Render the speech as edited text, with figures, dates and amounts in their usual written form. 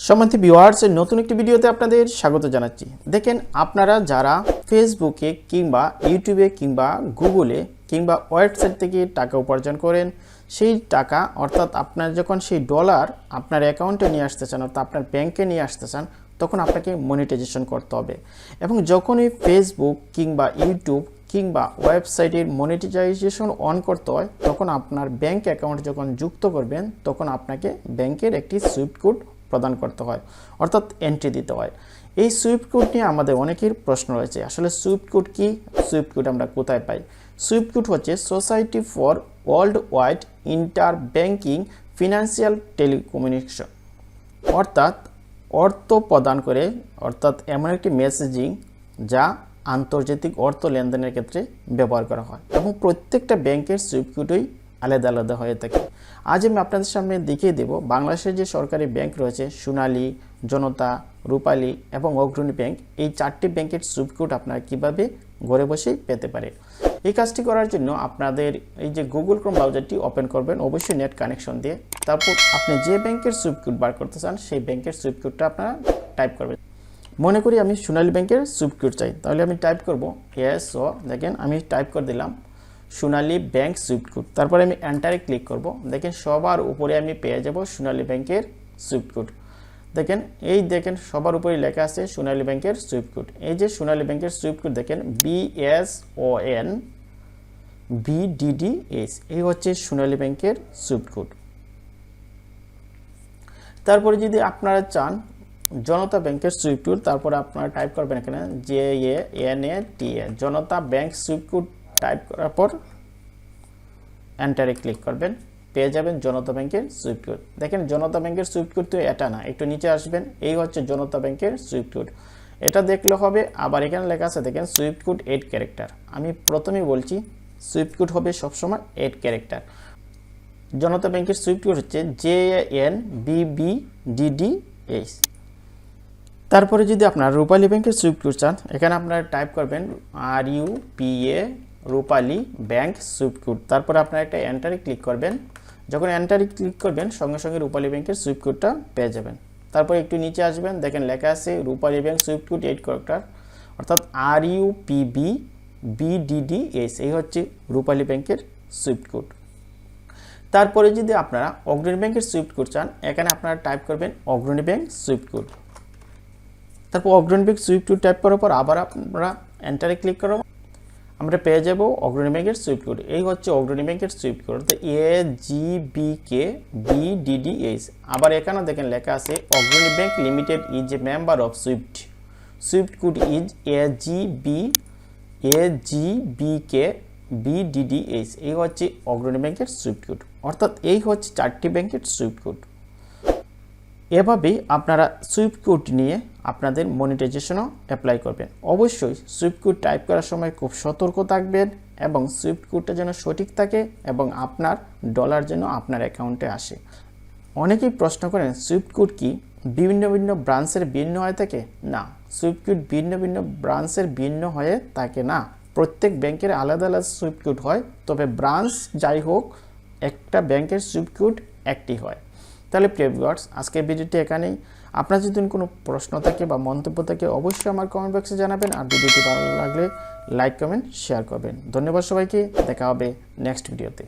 সম্মানিত ভিউয়ার্স, নতুন একটি ভিডিওতে আপনাদের স্বাগত জানাচ্ছি। দেখেন, আপনারা যারা ফেসবুকে কিংবা ইউটিউবে কিংবা গুগলে কিংবা ওয়েবসাইট থেকে টাকা উপার্জন করেন, সেই টাকা অর্থাৎ আপনার যখন সেই ডলার আপনার অ্যাকাউন্টে নিয়ে আসতে চান অর্থাৎ আপনার ব্যাংকে নিয়ে আসতে চান, তখন আপনাকে মনিটাইজেশন করতে হবে। এবং যখনই ফেসবুক কিংবা ইউটিউব কিংবা ওয়েবসাইটের মনিটাইজেশন অন করতে হয়, তখন আপনার ব্যাংক অ্যাকাউন্ট যখন যুক্ত করবেন, তখন আপনাকে ব্যাংকের একটি সুইফট কোড প্রদান করতে হয়, অর্থাৎ এন্ট্রি দিতে হয়। এই সুইফট কোড নিয়ে আমাদের অনেকের প্রশ্ন রয়েছে, আসলে সুইফট কোড কি, সুইফট কোড আমরা কোথায় পাই? সুইফট কোড হচ্ছে society for world wide inter banking financial telecommunication, অর্থাৎ অর্থ প্রদান করে, অর্থাৎ এমন একটি মেসেজিং যা আন্তর্জাতিক অর্থ লেনদেনের ক্ষেত্রে ব্যবহার করা হয় এবং প্রত্যেকটা ব্যাংকের সুইফট কোডই আলাদা আলাদা হয়ে থাকে। আজ আমি আপনাদের সামনে দেখিয়ে দেব বাংলাদেশের যে সরকারি ব্যাংক রয়েছে, সোনালী, জনতা, রূপালী এবং অগ্রণী ব্যাংক, এই চারটি ব্যাংকের সুইফট কোড আপনারা কীভাবে ঘরে বসেই পেতে পারে। এই কাজটি করার জন্য আপনাদের এই যে গুগল ক্রোম ব্রাউজারটি ওপেন করবেন, অবশ্যই নেট কানেকশন দিয়ে। তারপর আপনি যে ব্যাংকের সুইফট কোড বার করতে চান, সেই ব্যাংকের সুইফট কোডটা আপনারা টাইপ করবেন। মনে করি আমি সোনালী ব্যাংকের সুইফট কোড চাই, তাহলে আমি টাইপ করব দেখেন আমি টাইপ করে দিলাম সোনালী ব্যাংক সুইফট কোড। তারপরে আমি এন্টারে ক্লিক করব। দেখেন সবার উপরে আমি পেয়ে যাব সোনালী ব্যাংকের সুইফট কোড। দেখেন সবার উপরে লেখা আছে সোনালী ব্যাংকের সুইফট কোড। এই যে সোনালী ব্যাংকের সুইফট কোড দেখেন BSON BDDS, এই হচ্ছে সোনালী ব্যাংকের সুইফট কোড। তারপরে যদি আপনারা চান জনতা ব্যাংকের সুইফট কোড, তারপরে আপনারা টাইপ করবেন এখানে JANATA, জনতা ব্যাংক সুইফট কোড। টাইপ করার পর এন্টারে ক্লিক করবেন, পেয়ে যাবেন জনতা ব্যাংকের সুইফট কোড। দেখেন জনতা ব্যাংকের সুইফট কোড তো এটা না, একটু নিচে আসবেন, এই হচ্ছে জনতা ব্যাংকের সুইফট কোড। এটা দেখলে হবে। আবার এখানে লেখা আছে দেখেন সুইফট কোড 8 ক্যারেক্টার। আমি প্রথমেই বলছি সুইফট কোড হবে সবসময় 8 ক্যারেক্টার। জনতা ব্যাংকের সুইফট কোড হচ্ছে JANBBDDS। তারপরে যদি আপনার রূপালী ব্যাংকের সুইফট কোড চান, এখানে আপনারা টাইপ করবেন RUPA রূপালী ব্যাংক সুইফট কোড। তারপরে আপনারা একটা এন্টারে ক্লিক করবেন। যখন এন্টারে ক্লিক করবেন, সঙ্গে সঙ্গে রূপালী ব্যাংকের সুইফট কোডটা পেয়ে যাবেন। তারপর একটু নিচে আসবেন, দেখেন লেখা আছে রূপালী ব্যাংক সুইফট কোড 8 ক্যারেক্টার, অর্থাৎ RUPBBDDS, এই হচ্ছে রূপালী ব্যাংকের সুইফট কোড। তারপরে যদি আপনারা অগ্রণী ব্যাংকের সুইফট কোড চান, এখানে আপনারা টাইপ করবেন অগ্রণী ব্যাংক সুইফট কোড। তারপর অগ্রণী ব্যাংক সুইফট কোড টাইপ করার পর আবার আপনারা এন্টারে ক্লিক করব, আমরা পেয়ে যাব অগ্রণী ব্যাংকের সুইফট কোড। এই হচ্ছে অগ্রণী ব্যাংকের সুইফট কোড, অর্থাৎ AGBKBDDS। আবার এখানে দেখেন লেখা আছে অগ্রণী bank limited is a member of Swift, Swift code is AGBKBDDS, এই হচ্ছে অগ্রণী ব্যাংকের সুইফট কোড। অর্থাৎ এই হচ্ছে চারটি ব্যাংকের সুইফট কোড। এভাবেই আপনারা সুইফট কোড নিয়ে আপনাদের মনিটাইজেশনও অ্যাপ্লাই করবেন। অবশ্যই সুইফট কোড টাইপ করার সময় খুব সতর্ক থাকবেন এবং সুইফট কোডটা যেন সঠিক থাকে এবং আপনার ডলার যেন আপনার অ্যাকাউন্টে আসে। অনেকেই প্রশ্ন করেন সুইফট কোড কি ভিন্ন ভিন্ন ব্রাঞ্চের ভিন্ন হয়ে থাকে? না, সুইফট কোড ভিন্ন ভিন্ন ব্রাঞ্চের ভিন্ন হয়ে থাকে না। প্রত্যেক ব্যাংকের আলাদা আলাদা সুইফট কোড হয়, তবে ব্রাঞ্চ যাই হোক একটা ব্যাংকের সুইফট কোড একটি হয়। তাহলে প্রিয় ভিউয়ার্স, আজকের ভিডিওটি এখানেই। আপনার যদি কোনো প্রশ্ন থাকে বা মন্তব্য থাকে, অবশ্যই আমার কমেন্ট বক্সে জানাবেন। আর ভিডিওটি ভালো লাগলে লাইক, কমেন্ট, শেয়ার করবেন। ধন্যবাদ সবাইকে, দেখা হবে নেক্সট ভিডিওতে।